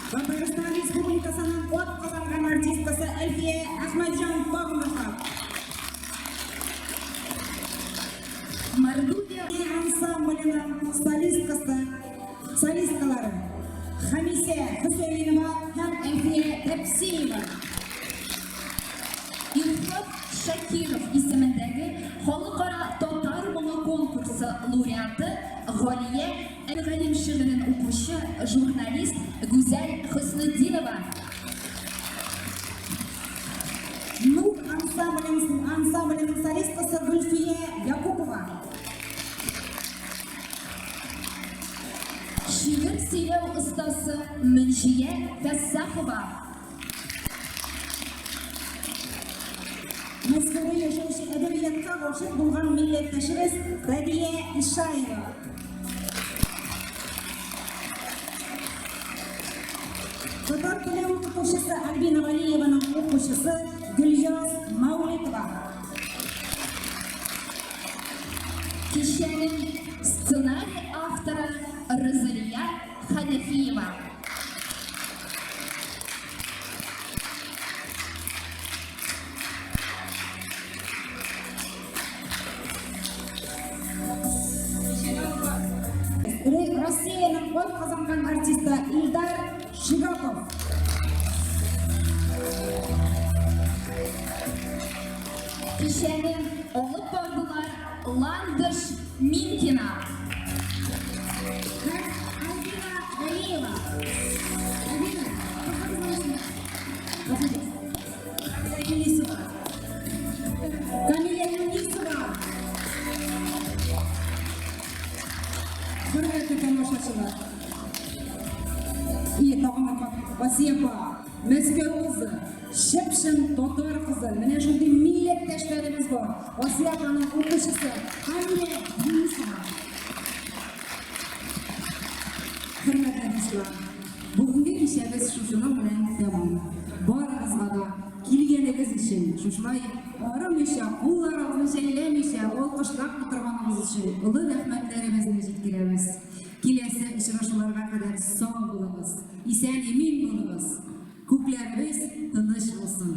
Татарстан Республикасының от қазанған артистасы Әлфия Ахмаджан Бағымбақа. Мордовия ансамблінің солисткалары Хамисе Хусейнова һәм Әлфия Тәпсиева. Илфат Шакиров исемендәге халыкара татар моңы конкурсы лауреаты Галия Әлгалим шигырен укучы журналист Гүзәл Хөснетдинова. Нур ансамблінің солисткасы Гүлфия Якупова. Шигырь сөйләү остасы Мөншия Фәссахова. Мәскәүдә яшәүче әдәбиятка гашыйк булган милләттәшебез Бәдия Ишаева. Татар теле укытучысы Альбина Валиеваның укучысы Гөльяз Мәүлитова. Кичәнең сценарий авторы Розалия Хәнәфиева. Россиянең от казанган артисты Илдар Шигапов. Кичәнең алып бардылар Ландыш Минкина. Альбина Валиева. Камилия Юнисова. Hürmetli tamашашылар. Тағымы Васиева, Мәскәү кызы, Шепшин татар кызы. Менә шундый милләттәшләребез бар. Васиеваның укучысы Камилия Юнисова. Hürmetli dostlar, бүгенге кичәбез шушының белән тәмам. Барыгызга да килгәнегез өчен, шушылай арымыйча, кулларыгызны шәйләмичә, алкышлап утырганыгыз өчен олы рәхмәтләребезне җиткерәбез. Киләсе очрашуларга кадәр сау булыгыз, исән-имин булыгыз. Күкләребез тыныч булсын.